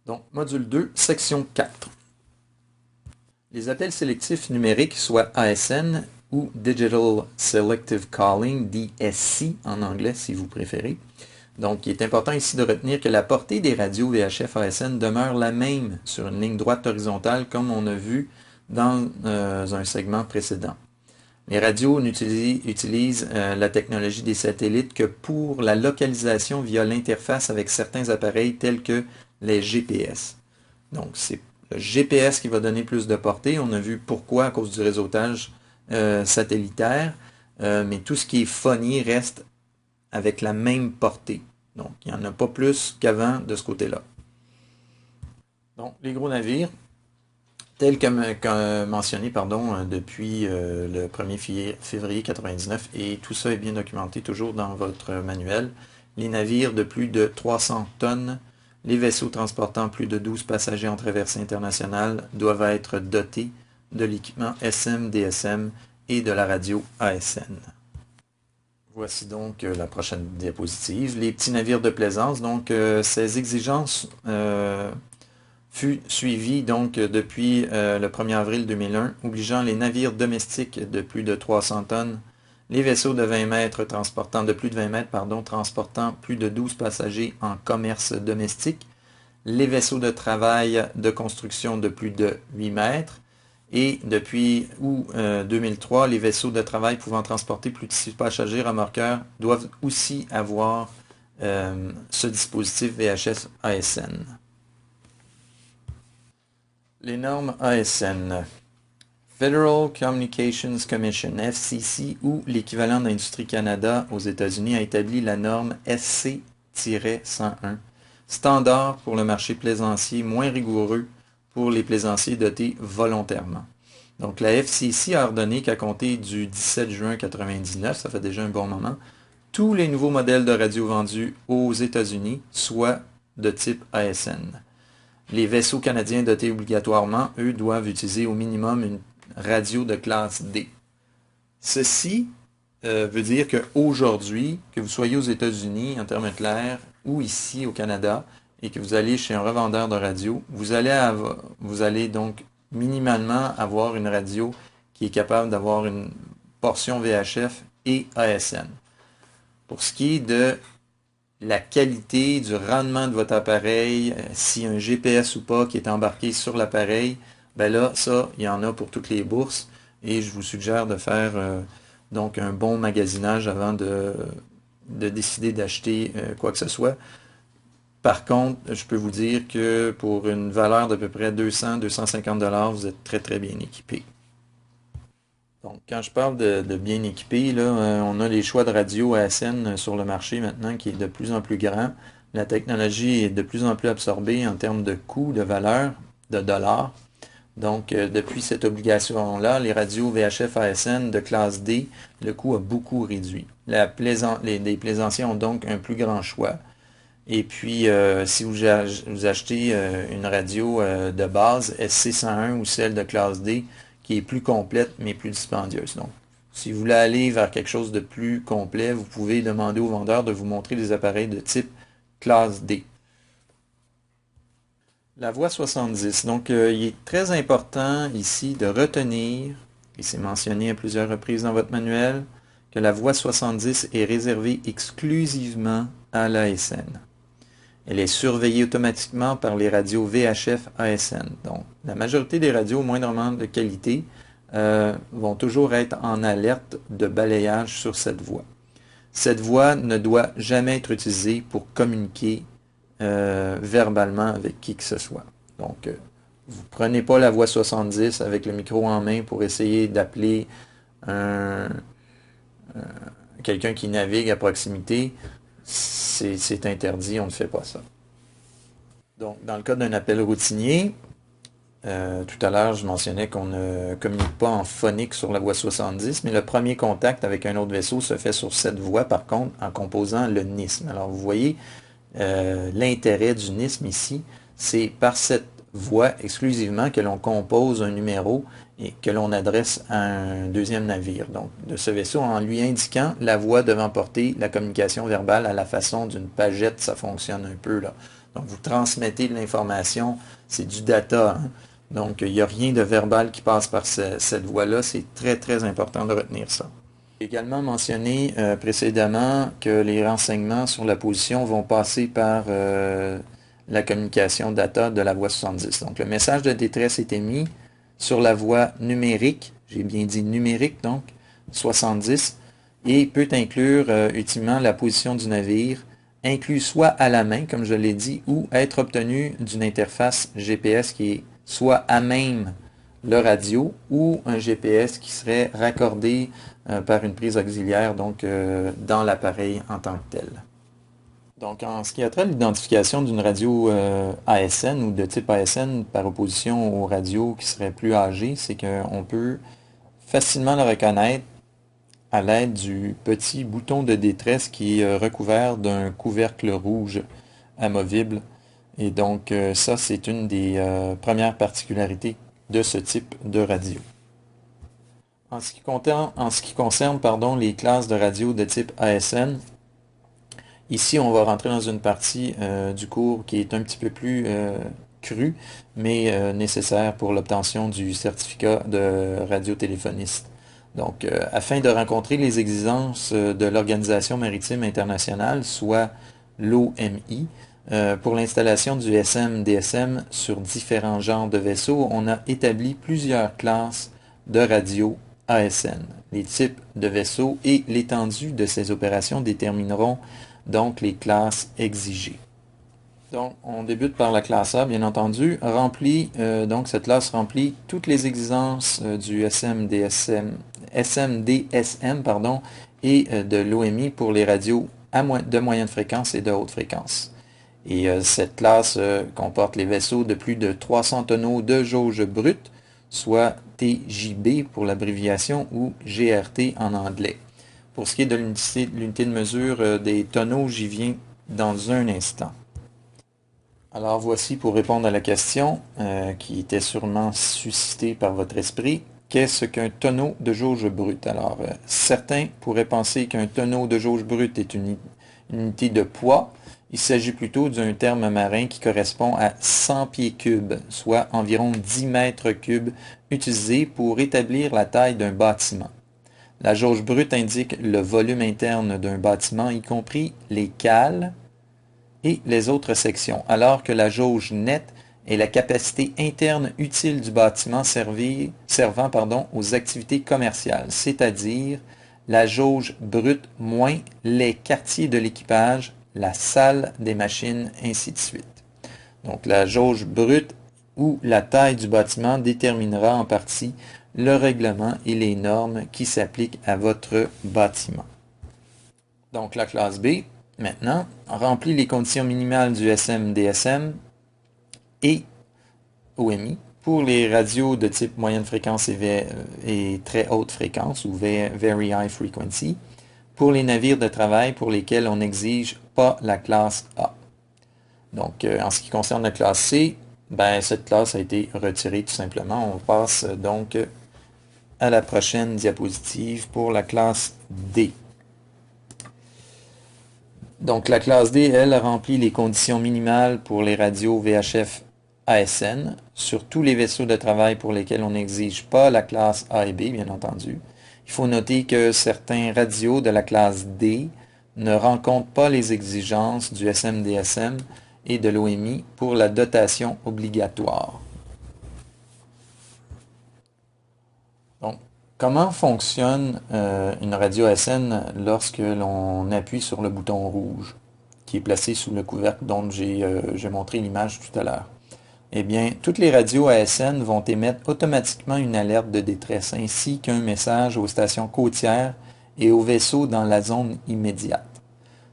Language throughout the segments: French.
Donc, module 2, section 4. Les appels sélectifs numériques, soit ASN ou Digital Selective Calling, DSC en anglais si vous préférez. Donc, il est important ici de retenir que la portée des radios VHF ASN demeure la même sur une ligne droite horizontale comme on a vu dans un segment précédent. Les radios utilisent la technologie des satellites que pour la localisation via l'interface avec certains appareils tels que les GPS. Donc, c'est le GPS qui va donner plus de portée. On a vu pourquoi à cause du réseautage satellitaire, mais tout ce qui est phonie reste avec la même portée. Donc, il n'y en a pas plus qu'avant de ce côté-là. Donc, les gros navires, tels que mentionné depuis le 1er février 1999, et tout ça est bien documenté toujours dans votre manuel. Les navires de plus de 300 tonnes, les vaisseaux transportant plus de 12 passagers en traversée internationale doivent être dotés de l'équipement SM-DSM et de la radio ASN. Voici donc la prochaine diapositive. Les petits navires de plaisance, donc ces exigences fut suivie donc depuis le 1er avril 2001, obligeant les navires domestiques de plus de 300 tonnes, les vaisseaux de 20 mètres transportant de plus de 20 mètres, transportant plus de 12 passagers en commerce domestique, les vaisseaux de travail de construction de plus de 8 mètres, et depuis août 2003, les vaisseaux de travail pouvant transporter plus de 6 passagers remorqueurs doivent aussi avoir ce dispositif VHF ASN. Les normes ASN. Federal Communications Commission, FCC, ou l'équivalent d'Industrie Canada aux États-Unis, a établi la norme SC-101, standard pour le marché plaisancier, moins rigoureux pour les plaisanciers dotés volontairement. Donc la FCC a ordonné qu'à compter du 17 juin 1999, ça fait déjà un bon moment, tous les nouveaux modèles de radio vendus aux États-Unis soient de type ASN. Les vaisseaux canadiens dotés obligatoirement, eux, doivent utiliser au minimum une radio de classe D. Ceci veut dire qu'aujourd'hui, que vous soyez aux États-Unis, en termes clairs, ou ici au Canada, et que vous allez chez un revendeur de radio, vous allez donc minimalement avoir une radio qui est capable d'avoir une portion VHF et ASN. Pour ce qui est de la qualité, du rendement de votre appareil, s'il y a un GPS ou pas qui est embarqué sur l'appareil, ben là, ça, il y en a pour toutes les bourses et je vous suggère de faire donc un bon magasinage avant de décider d'acheter quoi que ce soit. Par contre, je peux vous dire que pour une valeur d'à peu près 200-250 $, vous êtes très très bien équipé. Donc, quand je parle de bien équipé, là, on a les choix de radio ASN sur le marché maintenant qui est de plus en plus grand. La technologie est de plus en plus absorbée en termes de coût, de valeur, de dollars. Donc, depuis cette obligation-là, les radios VHF ASN de classe D, le coût a beaucoup réduit. Les plaisanciers ont donc un plus grand choix. Et puis, si vous achetez une radio de base, SC101 ou celle de classe D, qui est plus complète mais plus dispendieuse. Donc, si vous voulez aller vers quelque chose de plus complet, vous pouvez demander au vendeur de vous montrer des appareils de type classe D. La voie 70. Donc, il est très important ici de retenir, et c'est mentionné à plusieurs reprises dans votre manuel, que la voie 70 est réservée exclusivement à l'ASN. Elle est surveillée automatiquement par les radios VHF ASN. Donc, la majorité des radios moindrement de qualité vont toujours être en alerte de balayage sur cette voie. Cette voie ne doit jamais être utilisée pour communiquer verbalement avec qui que ce soit. Donc, vous ne prenez pas la voie 70 avec le micro en main pour essayer d'appeler quelqu'un qui navigue à proximité. C'est interdit, on ne fait pas ça. Donc, dans le cas d'un appel routinier, tout à l'heure, je mentionnais qu'on ne communique pas en phonique sur la voie 70, mais le premier contact avec un autre vaisseau se fait sur cette voie, par contre, en composant le NISM. Alors, vous voyez, l'intérêt du NISM ici, c'est par cette voie exclusivement que l'on compose un numéro et que l'on adresse à un deuxième navire. Donc, de ce vaisseau, en lui indiquant la voie devant porter la communication verbale à la façon d'une pagette, ça fonctionne un peu là. Donc, vous transmettez de l'information, c'est du data, hein. Donc, il n'y a rien de verbal qui passe par cette voie-là. C'est très, très important de retenir ça. J'ai également mentionné précédemment que les renseignements sur la position vont passer par la communication data de la voie 70. Donc, le message de détresse est émis sur la voie numérique, j'ai bien dit numérique, donc 70, et peut inclure utilement la position du navire, inclus soit à la main, comme je l'ai dit, ou être obtenu d'une interface GPS qui est soit à même le radio ou un GPS qui serait raccordé par une prise auxiliaire donc dans l'appareil en tant que tel. Donc en ce qui a trait à l'identification d'une radio ASN ou de type ASN par opposition aux radios qui seraient plus âgées, c'est qu'on peut facilement le reconnaître à l'aide du petit bouton de détresse qui est recouvert d'un couvercle rouge amovible. Et donc ça, c'est une des premières particularités de ce type de radio. En ce qui concerne les classes de radio de type ASN, ici on va rentrer dans une partie du cours qui est un petit peu plus crue, mais nécessaire pour l'obtention du certificat de radiotéléphoniste. Donc, afin de rencontrer les exigences de l'Organisation maritime internationale, soit l'OMI, pour l'installation du SM-DSM sur différents genres de vaisseaux, on a établi plusieurs classes de radio ASN. Les types de vaisseaux et l'étendue de ces opérations détermineront donc les classes exigées. Donc, on débute par la classe A, bien entendu. Donc cette classe remplit toutes les exigences du SMDSM et de l'OMI pour les radios de moyenne fréquence et de haute fréquence. Et cette classe comporte les vaisseaux de plus de 300 tonneaux de jauge brute, soit TJB pour l'abréviation ou GRT en anglais. Pour ce qui est de l'unité de mesure des tonneaux, j'y viens dans un instant. Alors voici pour répondre à la question qui était sûrement suscitée par votre esprit. Qu'est-ce qu'un tonneau de jauge brute? Alors, certains pourraient penser qu'un tonneau de jauge brute est une unité de poids. Il s'agit plutôt d'un terme marin qui correspond à 100 pieds cubes, soit environ 10 mètres cubes, utilisés pour établir la taille d'un bâtiment. La jauge brute indique le volume interne d'un bâtiment, y compris les cales et les autres sections, alors que la jauge nette est la capacité interne utile du bâtiment servant aux activités commerciales, c'est-à-dire la jauge brute moins les quartiers de l'équipage, la salle des machines, ainsi de suite. Donc la jauge brute ou la taille du bâtiment déterminera en partie le règlement et les normes qui s'appliquent à votre bâtiment. Donc la classe B, maintenant, remplit les conditions minimales du SM-DSM et OMI pour les radios de type moyenne fréquence et très haute fréquence ou Very High Frequency pour les navires de travail pour lesquels on n'exige pas la classe A. Donc, en ce qui concerne la classe C, cette classe a été retirée tout simplement. On passe donc à la prochaine diapositive pour la classe D. Donc, la classe D, elle, remplit les conditions minimales pour les radios VHF ASN sur tous les vaisseaux de travail pour lesquels on n'exige pas la classe A et B, bien entendu. Il faut noter que certains radios de la classe D ne rencontrent pas les exigences du SMDSM et de l'OMI pour la dotation obligatoire. Donc, comment fonctionne une radio ASN lorsque l'on appuie sur le bouton rouge qui est placé sous le couvercle dont j'ai montré l'image tout à l'heure? Eh bien, toutes les radios ASN vont émettre automatiquement une alerte de détresse ainsi qu'un message aux stations côtières et aux vaisseaux dans la zone immédiate.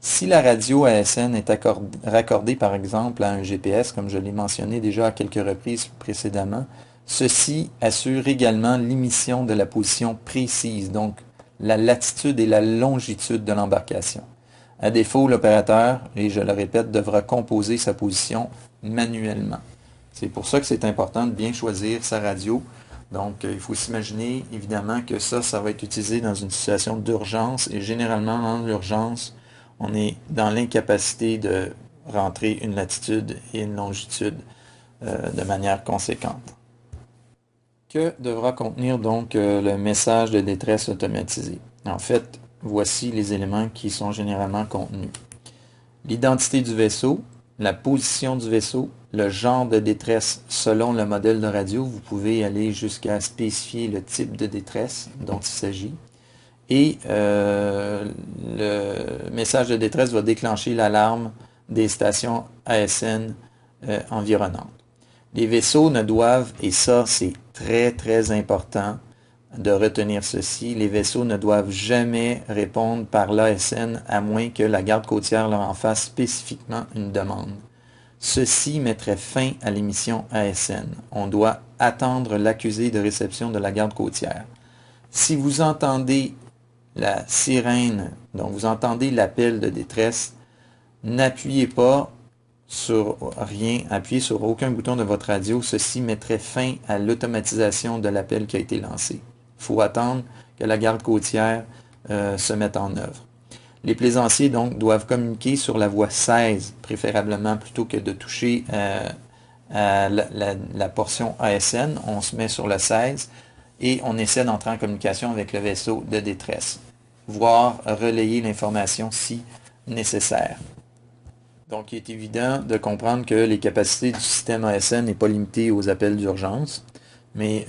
Si la radio ASN est raccordée par exemple à un GPS, comme je l'ai mentionné déjà à quelques reprises précédemment, ceci assure également l'émission de la position précise, donc la latitude et la longitude de l'embarcation. À défaut, l'opérateur, et je le répète, devra composer sa position manuellement. C'est pour ça que c'est important de bien choisir sa radio. Donc, il faut s'imaginer évidemment que ça va être utilisé dans une situation d'urgence et généralement, dans l'urgence, on est dans l'incapacité de rentrer une latitude et une longitude de manière conséquente. Que devra contenir donc le message de détresse automatisé? En fait, voici les éléments qui sont généralement contenus. L'identité du vaisseau, la position du vaisseau, le genre de détresse selon le modèle de radio. Vous pouvez aller jusqu'à spécifier le type de détresse dont il s'agit. Et le message de détresse va déclencher l'alarme des stations ASN environnantes. Les vaisseaux ne doivent, et ça c'est très très important de retenir ceci, les vaisseaux ne doivent jamais répondre par l'ASN à moins que la garde côtière leur en fasse spécifiquement une demande. Ceci mettrait fin à l'émission ASN. On doit attendre l'accusé de réception de la garde côtière. Si vous entendez la sirène, donc vous entendez l'appel de détresse, n'appuyez pas sur rien, appuyez sur aucun bouton de votre radio. Ceci mettrait fin à l'automatisation de l'appel qui a été lancé. Il faut attendre que la garde côtière se mette en œuvre. Les plaisanciers donc doivent communiquer sur la voie 16, préférablement plutôt que de toucher à la portion ASN. On se met sur le 16 et on essaie d'entrer en communication avec le vaisseau de détresse, voire relayer l'information si nécessaire. Donc, il est évident de comprendre que les capacités du système ASN n'est pas limitées aux appels d'urgence, mais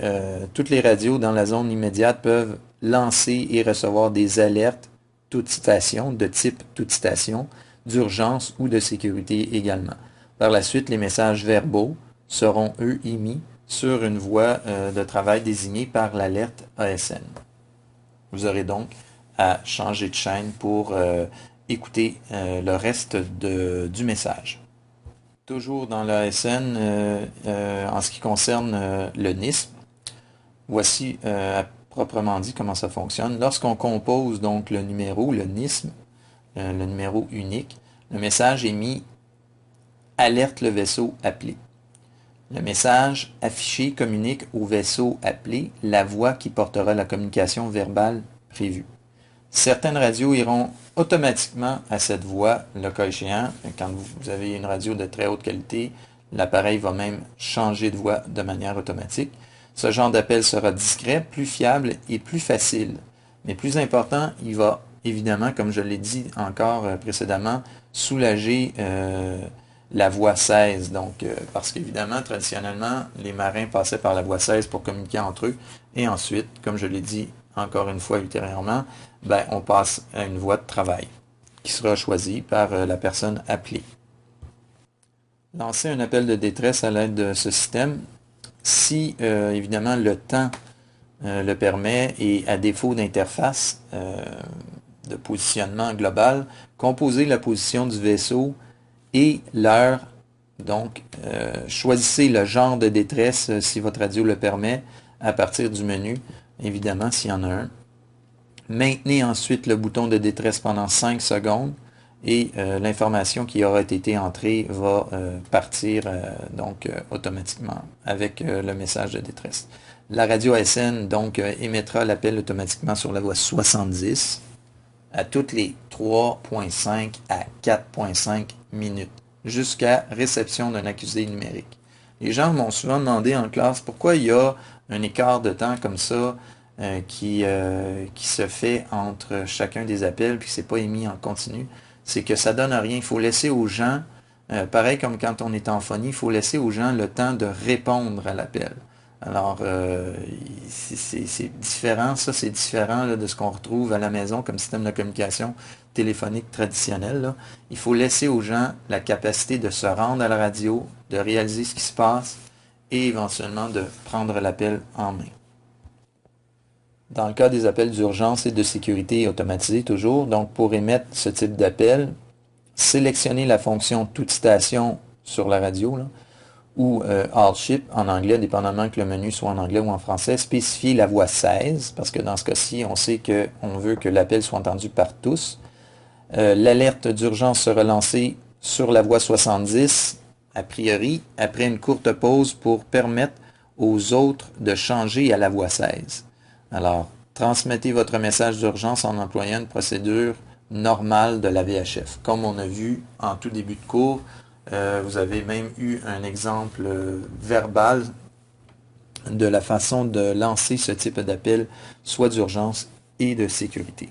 toutes les radios dans la zone immédiate peuvent lancer et recevoir des alertes toute station, de type toute station, d'urgence ou de sécurité également. Par la suite, les messages verbaux seront, eux, émis sur une voie de travail désignée par l'alerte ASN. Vous aurez donc à changer de chaîne pour écouter le reste du message. Toujours dans l'ASN, en ce qui concerne le NISM, voici proprement dit comment ça fonctionne. Lorsqu'on compose donc le numéro, le NISM, le numéro unique, le message émis alerte le vaisseau appelé. Le message affiché communique au vaisseau appelé la voix qui portera la communication verbale prévue. Certaines radios iront automatiquement à cette voix, le cas échéant. Quand vous avez une radio de très haute qualité, l'appareil va même changer de voix de manière automatique. Ce genre d'appel sera discret, plus fiable et plus facile. Mais plus important, il va évidemment, comme je l'ai dit encore précédemment, soulager la voie 16. Donc, parce qu'évidemment, traditionnellement, les marins passaient par la voie 16 pour communiquer entre eux. Et ensuite, comme je l'ai dit encore une fois ultérieurement, on passe à une voie de travail qui sera choisie par la personne appelée. Lancer un appel de détresse à l'aide de ce système, si évidemment le temps le permet et à défaut d'interface de positionnement global, composez la position du vaisseau et l'heure. Donc, choisissez le genre de détresse si votre radio le permet à partir du menu, évidemment s'il y en a un. Maintenez ensuite le bouton de détresse pendant 5 secondes et l'information qui aura été entrée va partir automatiquement avec le message de détresse. La radio ASN donc émettra l'appel automatiquement sur la voie 70 à toutes les 3.5 à 4.5 minutes jusqu'à réception d'un accusé numérique. Les gens m'ont souvent demandé en classe pourquoi il y a un écart de temps comme ça qui se fait entre chacun des appels puis c'est pas émis en continu. C'est que ça donne rien. Il faut laisser aux gens, pareil comme quand on est en phonie, il faut laisser aux gens le temps de répondre à l'appel. Alors, c'est différent, ça c'est différent là, de ce qu'on retrouve à la maison comme système de communication téléphonique traditionnel. Là. Il faut laisser aux gens la capacité de se rendre à la radio, de réaliser ce qui se passe et éventuellement de prendre l'appel en main. Dans le cas des appels d'urgence et de sécurité automatisés toujours, donc pour émettre ce type d'appel, sélectionnez la fonction toute station sur la radio là, ou all ship en anglais, dépendamment que le menu soit en anglais ou en français. Spécifiez la voie 16, parce que dans ce cas-ci, on sait qu'on veut que l'appel soit entendu par tous. L'alerte d'urgence sera lancée sur la voie 70, a priori, après une courte pause pour permettre aux autres de changer à la voie 16. Alors, transmettez votre message d'urgence en employant une procédure normale de la VHF. Comme on a vu en tout début de cours, vous avez même eu un exemple verbal de la façon de lancer ce type d'appel, soit d'urgence et de sécurité.